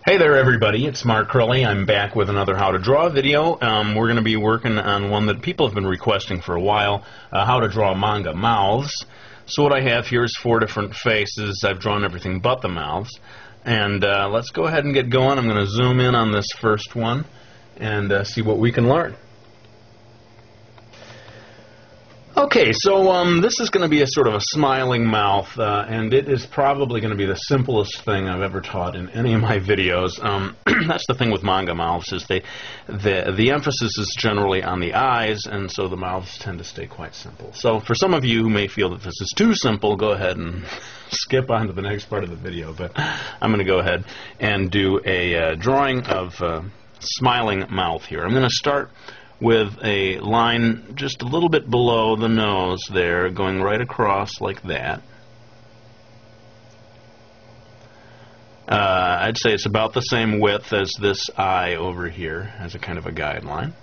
Hey there everybody, it's Mark Curley. I'm back with another How to Draw video. We're going to be working on one that people have been requesting for a while, how to draw manga mouths. So what I have here is 4 different faces. I've drawn everything but the mouths. And let's go ahead and get going. I'm going to zoom in on this first one and see what we can learn. Okay, so this is going to be a sort of a smiling mouth, and it is probably going to be the simplest thing I've ever taught in any of my videos. That's the thing with manga mouths, is the emphasis is generally on the eyes, and so the mouths tend to stay quite simple. So for some of you who may feel that this is too simple, go ahead and skip on to the next part of the video, but I'm going to go ahead and do a drawing of smiling mouth here. I'm going to start with a line just a little bit below the nose there, going right across like that. I'd say it's about the same width as this eye over here, as a kind of a guideline.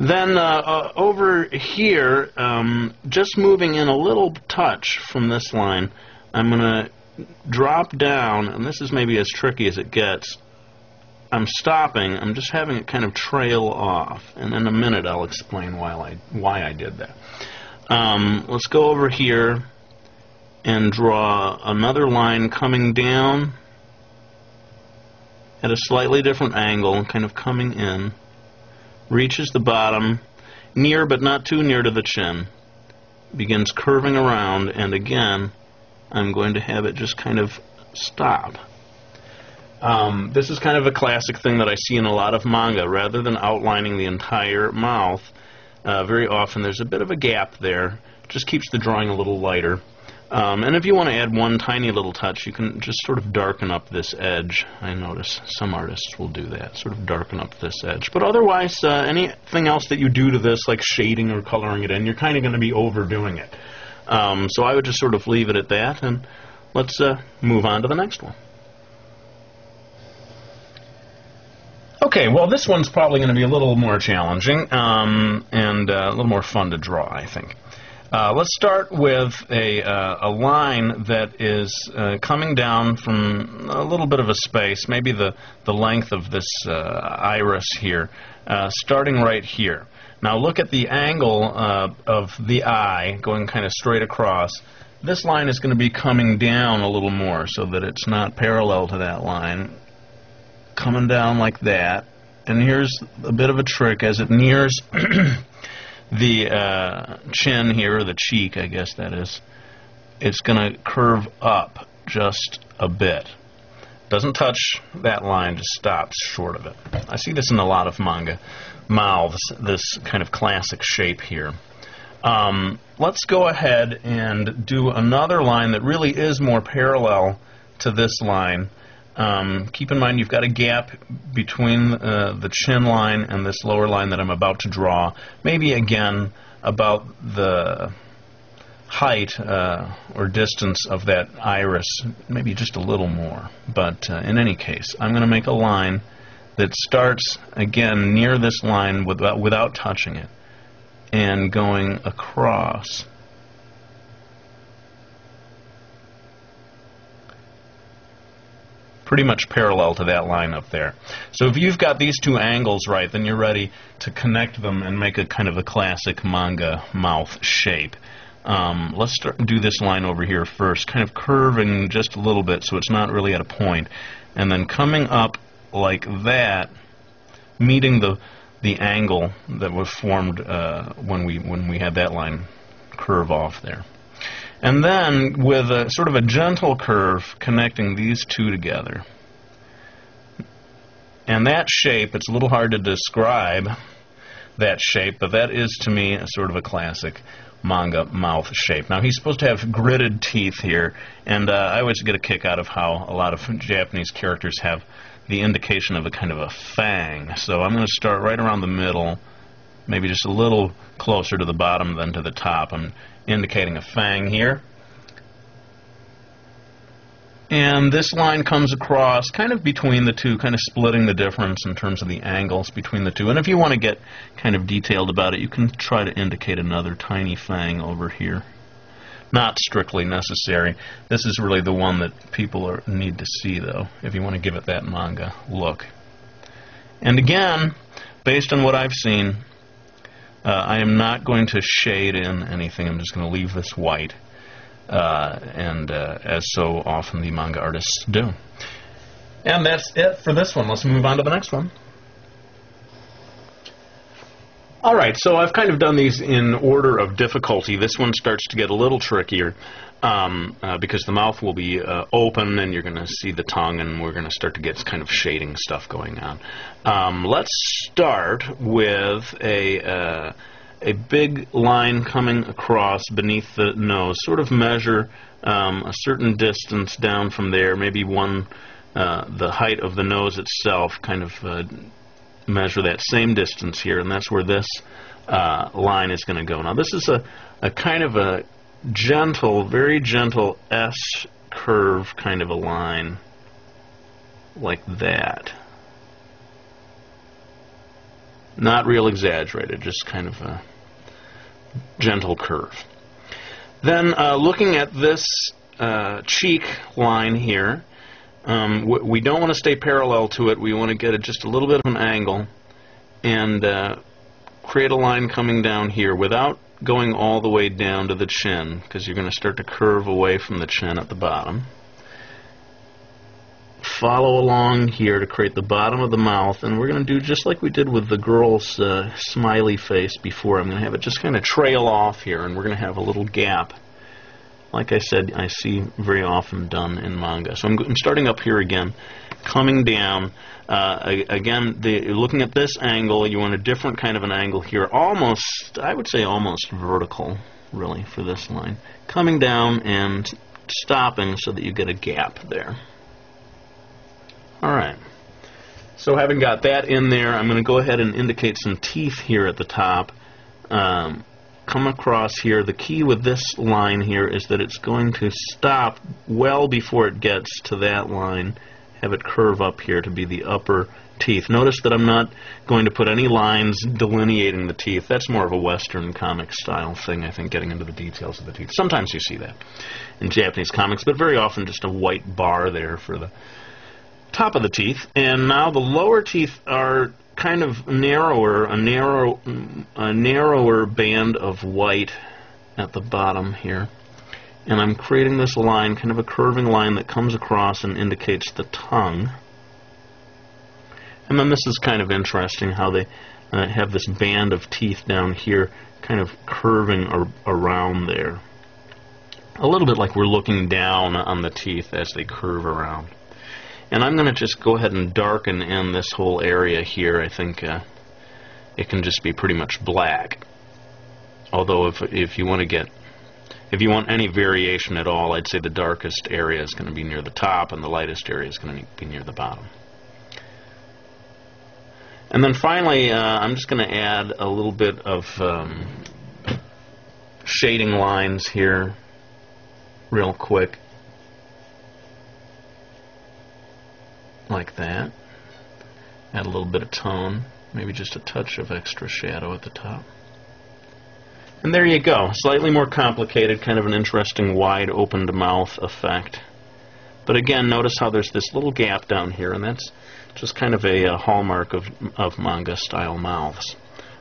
Then over here, just moving in a little touch from this line, I'm going to drop down, and this is maybe as tricky as it gets. I'm stopping, I'm just having it kind of trail off, and in a minute I'll explain why I did that. Let's go over here and draw another line coming down at a slightly different angle, kind of coming in, reaches the bottom, near but not too near to the chin, begins curving around, and again I'm going to have it just kind of stop. This is kind of a classic thing that I see in a lot of manga. Rather than outlining the entire mouth, very often there's a bit of a gap there. It just keeps the drawing a little lighter. And if you want to add one tiny little touch, you can just sort of darken up this edge. I notice some artists will do that, sort of darken up this edge. But otherwise, anything else that you do to this, like shading or coloring it in, you're kind of going to be overdoing it. So I would just sort of leave it at that, and let's move on to the next one. Okay, well, this one's probably going to be a little more challenging and a little more fun to draw, I think. Let's start with a line that is coming down from a little bit of a space, maybe the length of this iris here, starting right here. Now look at the angle of the eye going kind of straight across. This line is going to be coming down a little more so that it's not parallel to that line. Coming down like that, and here's a bit of a trick. As it nears the chin here, or the cheek, I guess that is, it's going to curve up just a bit. Doesn't touch that line, just stops short of it. I see this in a lot of manga mouths, this kind of classic shape here. Let's go ahead and do another line that really is more parallel to this line. Keep in mind you've got a gap between the chin line and this lower line that I'm about to draw. Maybe again about the height or distance of that iris, maybe just a little more. But in any case, I'm going to make a line that starts again near this line without touching it and going across. Pretty much parallel to that line up there. So if you've got these two angles right, then you're ready to connect them and make a kind of a classic manga mouth shape. Let's do this line over here first, kind of curving just a little bit so it's not really at a point, and then coming up like that, meeting the angle that was formed when we had that line curve off there. And then with a sort of a gentle curve connecting these two together. And that shape, it's a little hard to describe that shape, but that is to me a sort of a classic manga mouth shape. Now he's supposed to have gritted teeth here, and I always get a kick out of how a lot of Japanese characters have the indication of a kind of a fang. So I'm going to start right around the middle, maybe just a little closer to the bottom than to the top. I'm indicating a fang here. And this line comes across kind of between the two, kind of splitting the difference in terms of the angles between the two. And if you want to get kind of detailed about it, you can try to indicate another tiny fang over here. Not strictly necessary. This is really the one that people need to see, though, if you want to give it that manga look. And again, based on what I've seen, I am not going to shade in anything. I'm just going to leave this white, as so often the manga artists do. And that's it for this one. Let's move on to the next one. Alright, so I've kind of done these in order of difficulty. This one starts to get a little trickier because the mouth will be open and you're going to see the tongue, and we're going to start to get kind of shading stuff going on. Let's start with a big line coming across beneath the nose. Sort of measure a certain distance down from there, maybe the height of the nose itself, kind of measure that same distance here, and that's where this line is going to go. Now this is a kind of a gentle, very gentle S curve kind of a line, like that. Not real exaggerated, just kind of a gentle curve. Then looking at this cheek line here, we don't want to stay parallel to it. We want to get just a little bit of an angle and create a line coming down here without going all the way down to the chin, because you're going to start to curve away from the chin at the bottom. Follow along here to create the bottom of the mouth, and we're going to do just like we did with the girl's smiley face before. I'm going to have it just kind of trail off here, and we're going to have a little gap. Like I said, I see very often done in manga. So I'm starting up here again, coming down. Again, looking at this angle, you want a different kind of an angle here. Almost, I would say almost vertical, really, for this line. Coming down and stopping so that you get a gap there. Alright. So having got that in there, I'm going to go ahead and indicate some teeth here at the top. Come across here. The key with this line here is that it's going to stop well before it gets to that line. Have it curve up here to be the upper teeth. Notice that I'm not going to put any lines delineating the teeth. That's more of a Western comic style thing, I think, getting into the details of the teeth. Sometimes you see that in Japanese comics, but very often just a white bar there for the top of the teeth. And now the lower teeth are kind of narrower, a narrower band of white at the bottom here. And I'm creating this line, kind of a curving line that comes across and indicates the tongue. And then this is kind of interesting how they have this band of teeth down here kind of curving around there. A little bit like we're looking down on the teeth as they curve around. And I'm going to just go ahead and darken in this whole area here. I think it can just be pretty much black. Although if you want any variation at all, I'd say the darkest area is going to be near the top and the lightest area is going to be near the bottom. And then finally, I'm just going to add a little bit of shading lines here real quick. Like that. Add a little bit of tone, maybe just a touch of extra shadow at the top. And there you go. Slightly more complicated, kind of an interesting wide opened mouth effect. But again, notice how there's this little gap down here, and that's just kind of a hallmark of manga style mouths.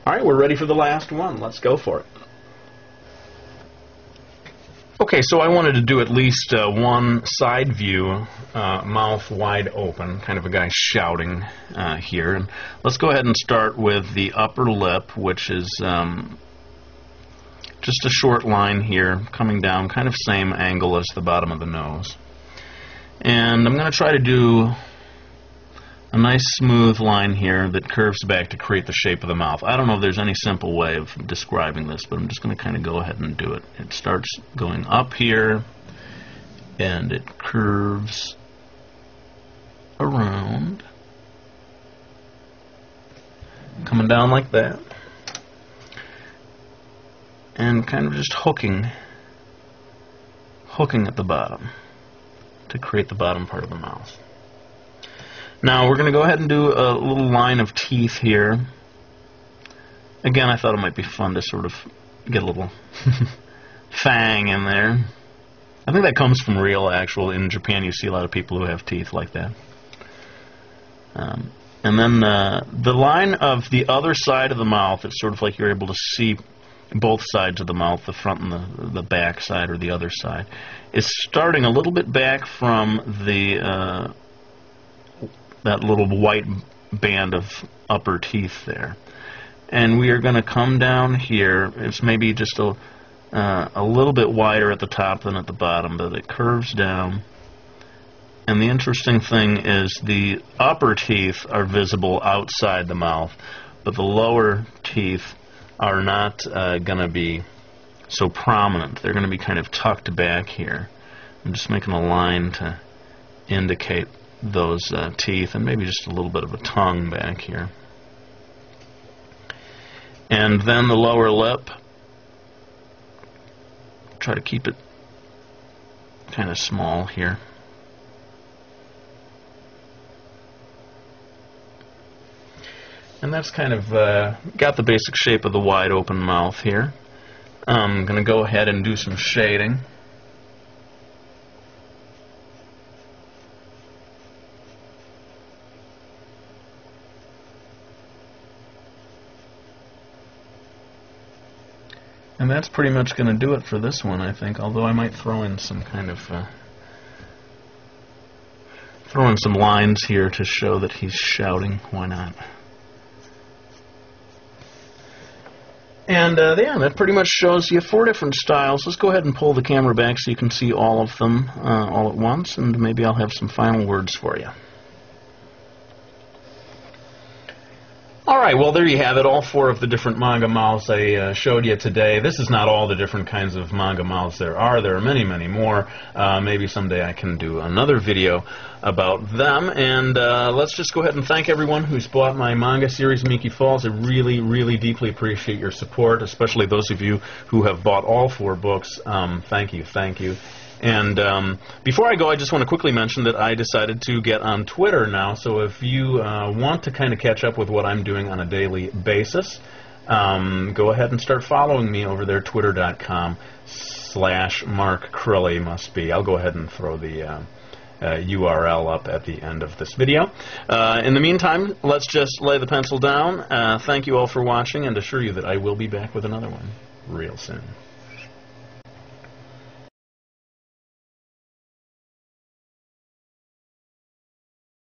Alright, we're ready for the last one. Let's go for it. Okay, so I wanted to do at least one side view, mouth wide open, kind of a guy shouting here. And let's go ahead and start with the upper lip, which is just a short line here, coming down, kind of same angle as the bottom of the nose. And I'm going to try to do a nice smooth line here that curves back to create the shape of the mouth. I don't know if there's any simple way of describing this, but I'm just going to kind of go ahead and do it. It starts going up here, and it curves around, coming down like that, and kind of just hooking at the bottom to create the bottom part of the mouth. Now we're going to go ahead and do a little line of teeth here. Again, I thought it might be fun to sort of get a little fang in there. I think that comes from real, actual. In Japan, you see a lot of people who have teeth like that. And then the line of the other side of the mouth, it's sort of like you're able to see both sides of the mouth, the front and the back side or the other side, is starting a little bit back from the that little white band of upper teeth there. And we are going to come down here. It's maybe just a little bit wider at the top than at the bottom, but it curves down. And the interesting thing is the upper teeth are visible outside the mouth, but the lower teeth are not going to be so prominent. They're going to be kind of tucked back here. I'm just making a line to indicate those teeth, and maybe just a little bit of a tongue back here. And then the lower lip, try to keep it kind of small here. And that's kind of got the basic shape of the wide open mouth here. I'm going to go ahead and do some shading. And that's pretty much going to do it for this one, I think, although I might throw in some kind of throw in some lines here to show that he's shouting. Why not? And yeah, that pretty much shows you 4 different styles. Let's go ahead and pull the camera back so you can see all of them all at once, and maybe I'll have some final words for you. Alright, well there you have it, all 4 of the different manga mouths I showed you today. This is not all the different kinds of manga mouths there are. There are many, many more. Maybe someday I can do another video about them. And let's just go ahead and thank everyone who's bought my manga series, Miki Falls. I really, really deeply appreciate your support, especially those of you who have bought all 4 books. Thank you, thank you. And before I go, I just want to quickly mention that I decided to get on Twitter now, so if you want to kind of catch up with what I'm doing on a daily basis, go ahead and start following me over there, twitter.com/Mark Crilly must be. I'll go ahead and throw the URL up at the end of this video. In the meantime, let's just lay the pencil down. Thank you all for watching, and assure you that I will be back with another one real soon.